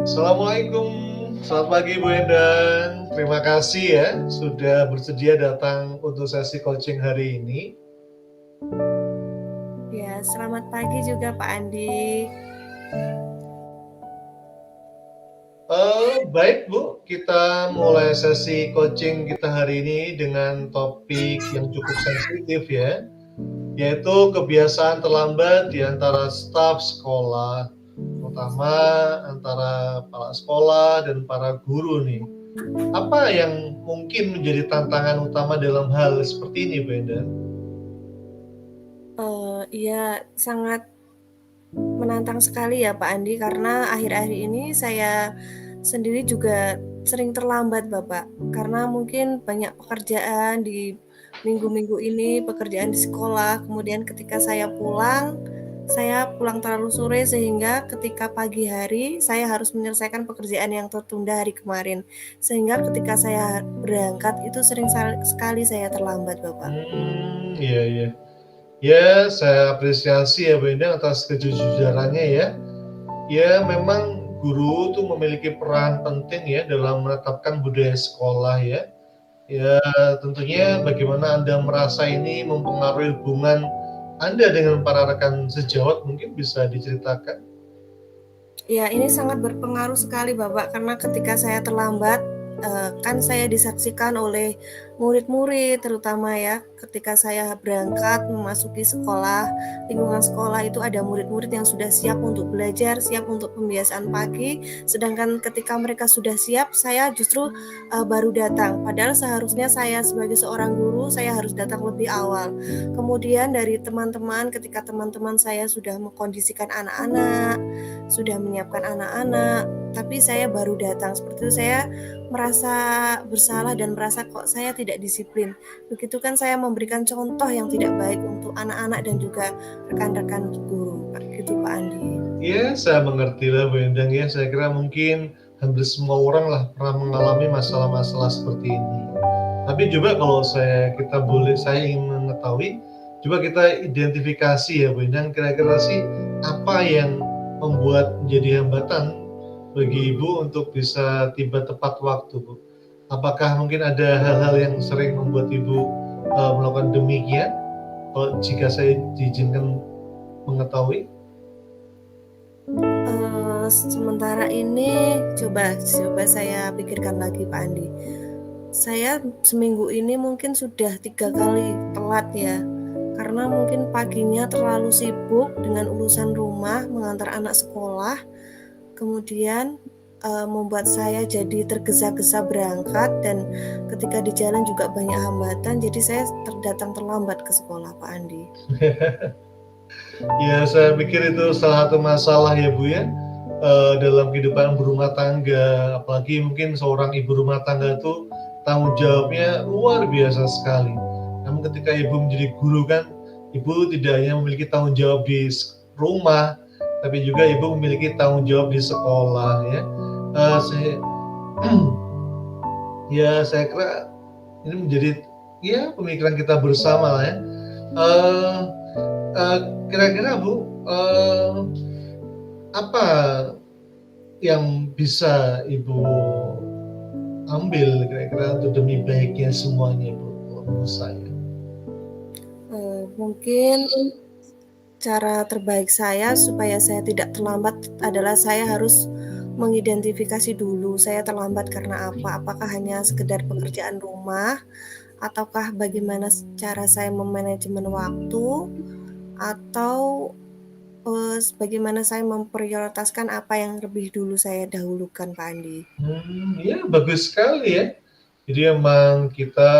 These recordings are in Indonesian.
Assalamualaikum, selamat pagi Bu Endang. Terima kasih ya sudah bersedia datang untuk sesi coaching hari ini. Ya, selamat pagi juga Pak Andi. Baik Bu, kita mulai sesi coaching kita hari ini dengan topik yang cukup sensitif ya, yaitu kebiasaan terlambat di antara staf sekolah, terutama antara kepala sekolah dan para guru nih. Apa yang mungkin menjadi tantangan utama dalam hal seperti ini Bu Endang? Iya, sangat menantang sekali ya Pak Andi, karena akhir-akhir ini saya sendiri juga sering terlambat Bapak, karena mungkin banyak pekerjaan di minggu-minggu ini, pekerjaan di sekolah, kemudian ketika saya pulang terlalu sore sehingga ketika pagi hari saya harus menyelesaikan pekerjaan yang tertunda hari kemarin, sehingga ketika saya berangkat itu sering sekali saya terlambat Bapak. Iya, iya. Ya, saya apresiasi ya Bu Endang atas kejujurannya ya. Ya, memang guru tuh memiliki peran penting ya dalam menetapkan budaya sekolah ya. Ya, tentunya bagaimana Anda merasa ini mempengaruhi hubungan Anda dengan para rekan sejawat, mungkin bisa diceritakan? Ya, ini sangat berpengaruh sekali Bapak, karena ketika saya terlambat, kan saya disaksikan oleh murid-murid terutama ya, ketika saya berangkat memasuki sekolah, lingkungan sekolah itu ada murid-murid yang sudah siap untuk belajar, siap untuk pembiasaan pagi, sedangkan ketika mereka sudah siap, saya justru baru datang. Padahal seharusnya saya sebagai seorang guru, saya harus datang lebih awal. Kemudian dari teman-teman, ketika teman-teman saya sudah mengkondisikan anak-anak, sudah menyiapkan anak-anak, tapi saya baru datang. Seperti itu saya merasa bersalah dan merasa kok saya tidak disiplin. Begitu kan saya memberikan contoh yang tidak baik untuk anak-anak dan juga rekan-rekan guru. Gitu Pak Andi. Ya, saya mengerti lah Bu Endang ya. Saya kira mungkin hampir semua orang lah pernah mengalami masalah-masalah seperti ini. Tapi juga kalau saya ingin mengetahui, Coba kita identifikasi ya Bu Endang, kira-kira sih apa yang membuat menjadi hambatan bagi Ibu untuk bisa tiba tepat waktu, Bu? Apakah mungkin ada hal-hal yang sering membuat Ibu melakukan demikian? Kalau jika saya diizinkan mengetahui. Sementara ini coba saya pikirkan lagi Pak Andi. Saya seminggu ini mungkin sudah 3 kali telat ya, karena mungkin paginya terlalu sibuk dengan urusan rumah, mengantar anak sekolah, kemudian membuat saya jadi tergesa-gesa berangkat, dan ketika di jalan juga banyak hambatan, jadi saya datang terlambat ke sekolah Pak Andi. Ya, saya pikir itu salah satu masalah ya Bu ya, dalam kehidupan berumah tangga, apalagi mungkin seorang ibu rumah tangga itu tanggung jawabnya luar biasa sekali. Namun ketika ibu menjadi guru kan, ibu tidak hanya memiliki tanggung jawab di rumah, tapi juga ibu memiliki tanggung jawab di sekolah ya. Saya kira ini menjadi ya pemikiran kita bersama lah ya. Kira-kira Bu, apa yang bisa Ibu ambil kira-kira untuk demi baiknya semuanya Ibu, menurut saya? Mungkin cara terbaik saya supaya saya tidak terlambat adalah saya harus mengidentifikasi dulu saya terlambat karena apa. Apakah hanya sekedar pekerjaan rumah, ataukah bagaimana cara saya memanajemen waktu, atau bagaimana saya memprioritaskan apa yang lebih dulu saya dahulukan Pak Andi. Ya bagus sekali ya. Jadi emang kita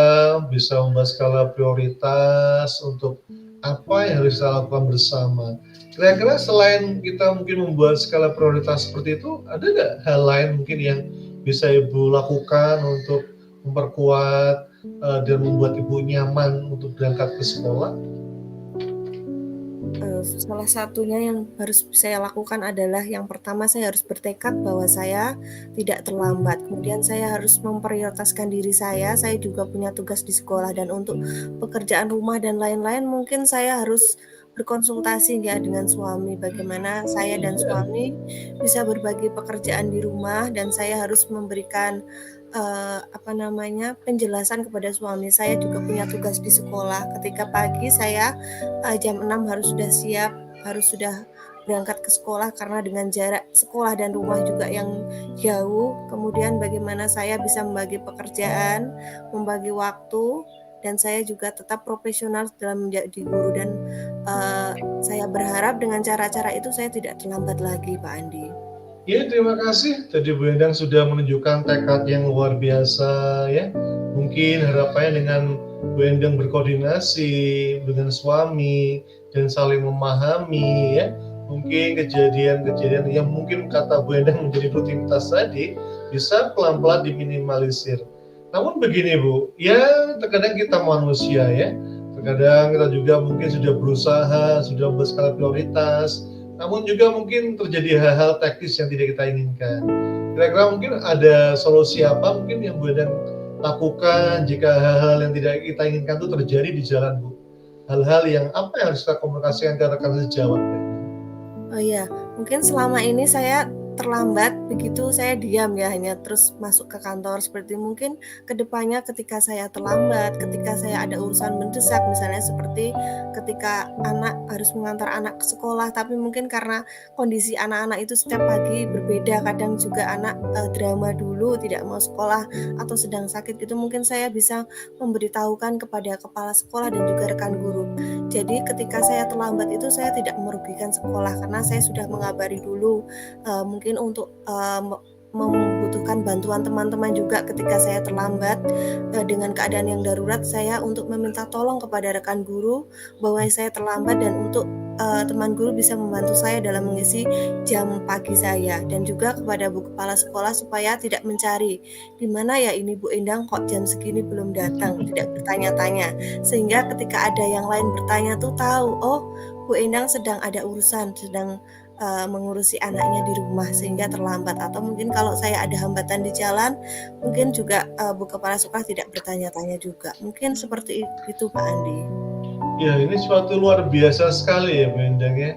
bisa membahas skala prioritas untuk apa yang harus kita lakukan bersama. Kira-kira selain kita mungkin membuat skala prioritas seperti itu, ada nggak hal lain mungkin yang bisa Ibu lakukan untuk memperkuat dan membuat Ibu nyaman untuk berangkat ke sekolah? Salah satunya yang harus saya lakukan adalah yang pertama saya harus bertekad bahwa saya tidak terlambat. Kemudian saya harus memprioritaskan diri saya juga punya tugas di sekolah, dan untuk pekerjaan rumah dan lain-lain mungkin saya harus berkonsultasi ya dengan suami, bagaimana saya dan suami bisa berbagi pekerjaan di rumah, dan saya harus memberikan penjelasan kepada suami. Saya juga punya tugas di sekolah. Ketika pagi saya jam 6 harus sudah siap, harus sudah berangkat ke sekolah karena dengan jarak sekolah dan rumah juga yang jauh. Kemudian bagaimana saya bisa membagi pekerjaan, membagi waktu, dan saya juga tetap profesional dalam menjadi guru, dan saya berharap dengan cara-cara itu saya tidak terlambat lagi Pak Andi. Ya, terima kasih. Tadi Bu Endang sudah menunjukkan tekad yang luar biasa ya. Mungkin harapannya dengan Bu Endang berkoordinasi dengan suami dan saling memahami ya. Mungkin kejadian-kejadian yang mungkin kata Bu Endang menjadi rutinitas tadi bisa pelan-pelan diminimalisir. Namun begini Bu, ya terkadang kita manusia ya. Terkadang kita juga mungkin sudah berusaha, sudah membuat skala prioritas, namun juga mungkin terjadi hal-hal teknis yang tidak kita inginkan. Kira-kira mungkin ada solusi apa mungkin yang Bu Endang lakukan jika hal-hal yang tidak kita inginkan itu terjadi di jalan Bu? Hal-hal yang apa yang harus kita komunikasikan ke rekan sejawat? Oh iya, mungkin selama ini saya terlambat, begitu saya diam ya, hanya terus masuk ke kantor. Seperti mungkin kedepannya ketika saya terlambat, ketika saya ada urusan mendesak, misalnya seperti ketika anak harus mengantar anak ke sekolah, tapi mungkin karena kondisi anak-anak itu setiap pagi berbeda, kadang juga anak drama dulu, tidak mau sekolah, atau sedang sakit, itu mungkin saya bisa memberitahukan kepada kepala sekolah dan juga rekan guru. Jadi ketika saya terlambat itu saya tidak merugikan sekolah, karena saya sudah mengabari dulu, mungkin untuk membutuhkan bantuan teman-teman juga ketika saya terlambat dengan keadaan yang darurat, saya untuk meminta tolong kepada rekan guru bahwa saya terlambat, dan untuk teman guru bisa membantu saya dalam mengisi jam pagi saya, dan juga kepada Bu Kepala Sekolah supaya tidak mencari di mana ya ini Bu Endang kok jam segini belum datang, tidak bertanya-tanya, sehingga ketika ada yang lain bertanya tuh tahu, oh Bu Endang sedang ada urusan, sedang mengurusi anaknya di rumah sehingga terlambat. Atau mungkin kalau saya ada hambatan di jalan, mungkin juga Bu Kepala Sekolah tidak bertanya-tanya juga. Mungkin seperti itu Pak Andi. Ya, ini suatu luar biasa sekali ya Bu Endang ya.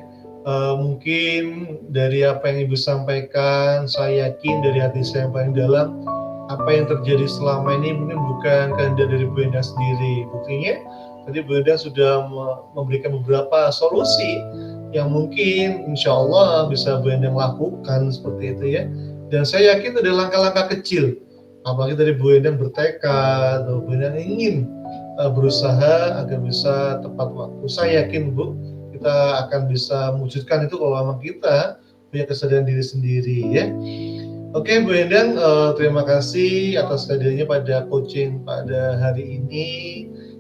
Mungkin dari apa yang Ibu sampaikan, saya yakin dari hati saya yang paling dalam, apa yang terjadi selama ini mungkin bukan kehendak dari Bu Endang sendiri. Buktinya, tadi Bu Endang sudah memberikan beberapa solusi yang mungkin insya Allah bisa Bu Endang lakukan seperti itu ya. Dan saya yakin ada langkah-langkah kecil, apalagi dari Bu Endang bertekad, atau Bu Endang ingin berusaha agar bisa tepat waktu. Saya yakin Bu, kita akan bisa mewujudkan itu kalau memang kita punya kesadaran diri sendiri ya. Oke Bu Endang, terima kasih atas kehadirannya pada coaching pada hari ini.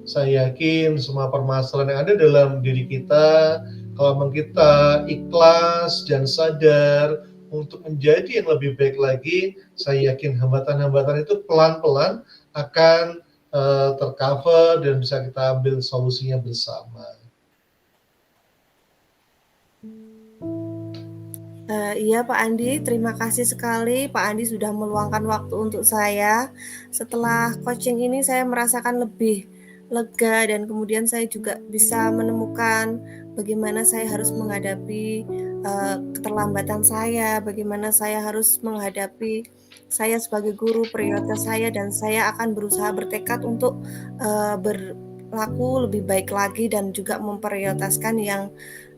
Saya yakin semua permasalahan yang ada dalam diri kita, kalau memang kita ikhlas dan sadar untuk menjadi yang lebih baik lagi, saya yakin hambatan-hambatan itu pelan-pelan akan tercover dan bisa kita ambil solusinya bersama. Iya Pak Andi, terima kasih sekali Pak Andi sudah meluangkan waktu untuk saya. Setelah coaching ini saya merasakan lebih lega dan kemudian saya juga bisa menemukan bagaimana saya harus menghadapi keterlambatan saya, bagaimana saya harus menghadapi saya sebagai guru, prioritas saya, dan saya akan berusaha bertekad untuk berlaku lebih baik lagi dan juga memprioritaskan yang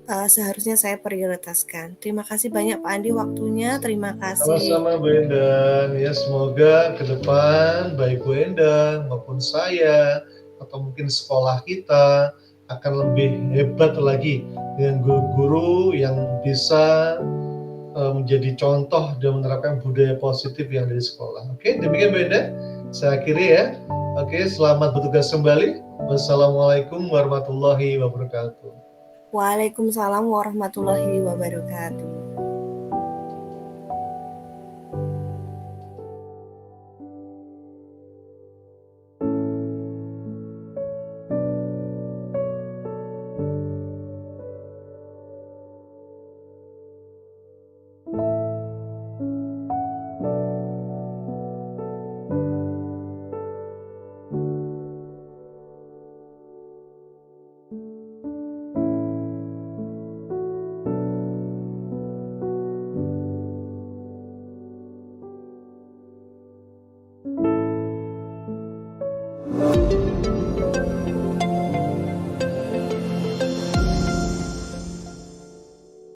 seharusnya saya prioritaskan. Terima kasih banyak Pak Andi waktunya, terima kasih. Sama-sama Bu Endang, ya semoga ke depan baik Bu Endang maupun saya atau mungkin sekolah kita akan lebih hebat lagi dengan guru-guru yang bisa menjadi contoh dan menerapkan budaya positif yang ada di sekolah. Oke, demikian Bu Endang, saya akhiri ya. Oke, selamat bertugas kembali. Wassalamualaikum warahmatullahi wabarakatuh. Waalaikumsalam warahmatullahi wabarakatuh.